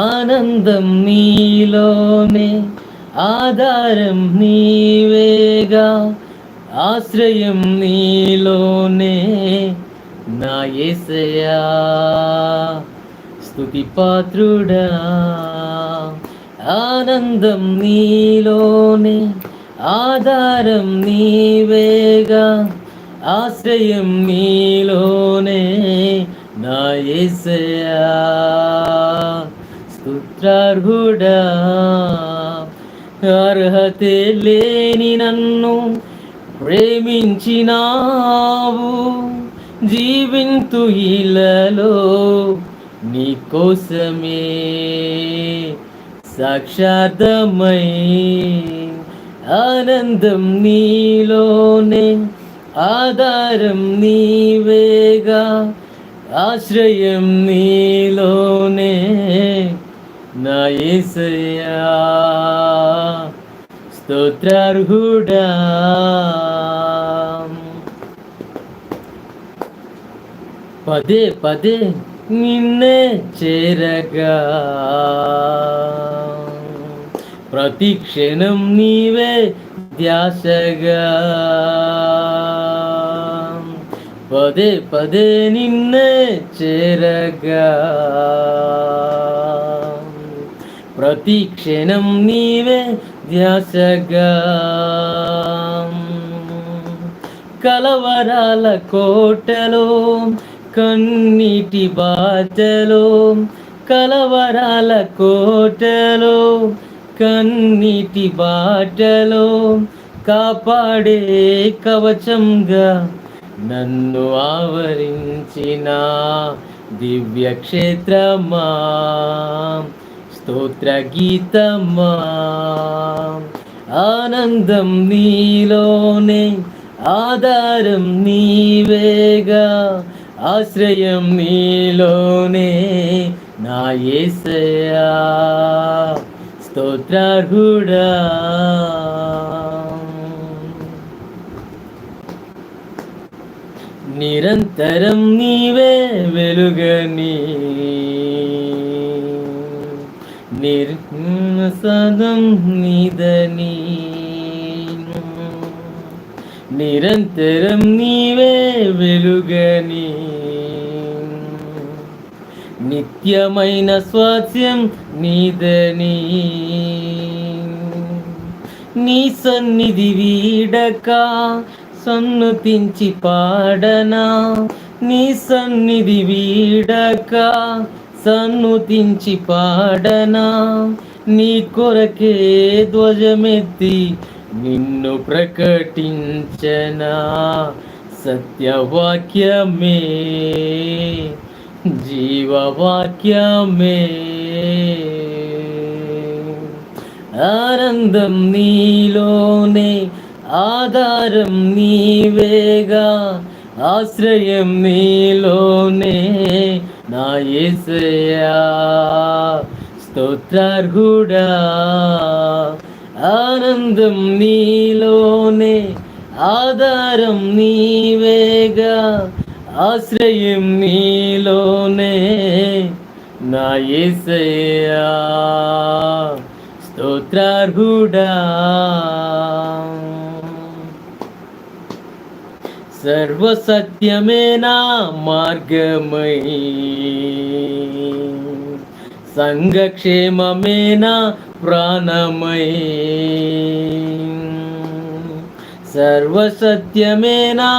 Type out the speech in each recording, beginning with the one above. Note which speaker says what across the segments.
Speaker 1: ఆనందం నీలోనే, ఆధారం నీవేగా, ఆశ్రయం నీలోనే నా యేసయ్యా. స్తుతి పాత్రుడా, ఆనందం నీలోనే, ఆధారం నీవేగా, ఆశ్రయం నీలోనే నా యేసయ్యా. స్తుత్రార్హుడా, అర్హతే లేని నన్ను ప్రేమించినావు, జీవింతు ఇలలో నీ కోసమే సాక్షార్థమై. ఆనందం నీలోనే, ఆధారం నీవేగా, ఆశ్రయం నీలోనే నా యేసయ్యా. స్తోత్రార్హుడా, పదే పదే నిన్నే చేరగా, ప్రతి క్షణం నీవే ధ్యాసగా, పదే పదే నిన్నే చేరగా, ప్రతి క్షణం నీవే ధ్యాసగా. కలవరాల కోటలో, కన్నీటి బాటలో, కలవరాల కోటలో, కన్నీటి బాటలో, కాపాడే కవచంగా నన్ను ఆవరించిన దివ్య క్షేత్రమా, స్తోత్ర గీతమా. ఆనందం నీలోనే, ఆధారం నీవేగా, ఆశ్రయం నీలోనే నా యేసయ్యా. స్తోత్రార్హుడా, నిరంతరం నీవే వెలుగని, నిర్సదం నీదని, నిరంతరం నీవే వెలుగని, నిత్యమైన స్వాస్యం నీదని. నీ సన్నిధి వీడక సన్నుతించి పాడనా, నీ సన్నిధి వీడక సన్నుతించి పాడనా, నీ కొరకే ధ్వజమెత్తి నిన్ను ప్రకటించనా. సత్యవాక్యమే, జీవవాక్యమే, ఆనందం నీలోనే, ఆధారం నీవేగా, ఆశ్రయం నీలోనే నా యేసయ్యా. స్తోత్రార్హుడా, ఆనందం నీలోనే, ఆధారం నీవేగా, ఆశ్రయం నీలోనే నా యేసయ్యా. స్తోత్రార్హుడా, సర్వసత్యమే నా మార్గమై, సంఘక్షేమమే నా ప్రాణమై, సర్వసత్యమే నా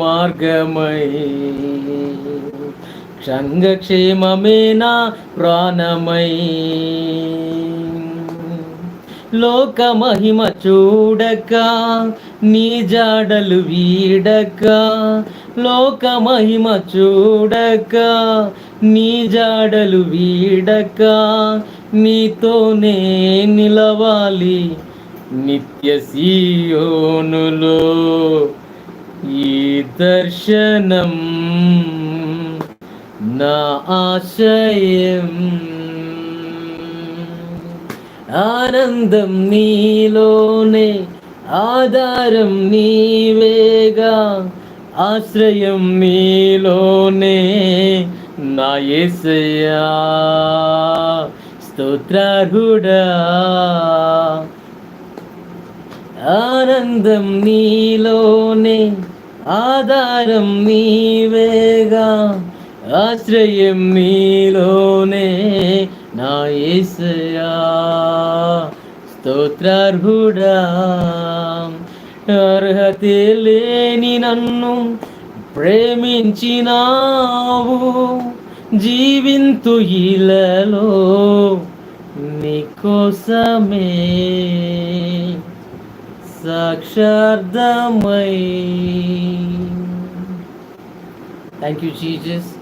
Speaker 1: మార్గమై, సంఘక్షేమమే నా ప్రాణమై. లోక మహిమ చూడక, నీ జాడలు వీడక, లోక మహిమ చూడక, నీ జాడలు వీడక, నీతోనే నిలవాలి నిత్య సీయోనులో. ఈ దర్శనం నా ఆశయం, ఆనందం నీలోనే, ఆధారం నీవేగా, ఆశ్రయం నీలోనే నా యేసయ్యా. స్తోత్రార్హుడా, ఆనందం నీలోనే, ఆధారం నీవేగా, ఆశ్రయం నీలోనే నా యేసయ్యా. స్తోత్రార్హుడా, అర్హతే లేని నన్ను ప్రేమించినావు, జీవింతు ఇలలో నీకోసమే సాక్షార్థమై. Thank you Jesus.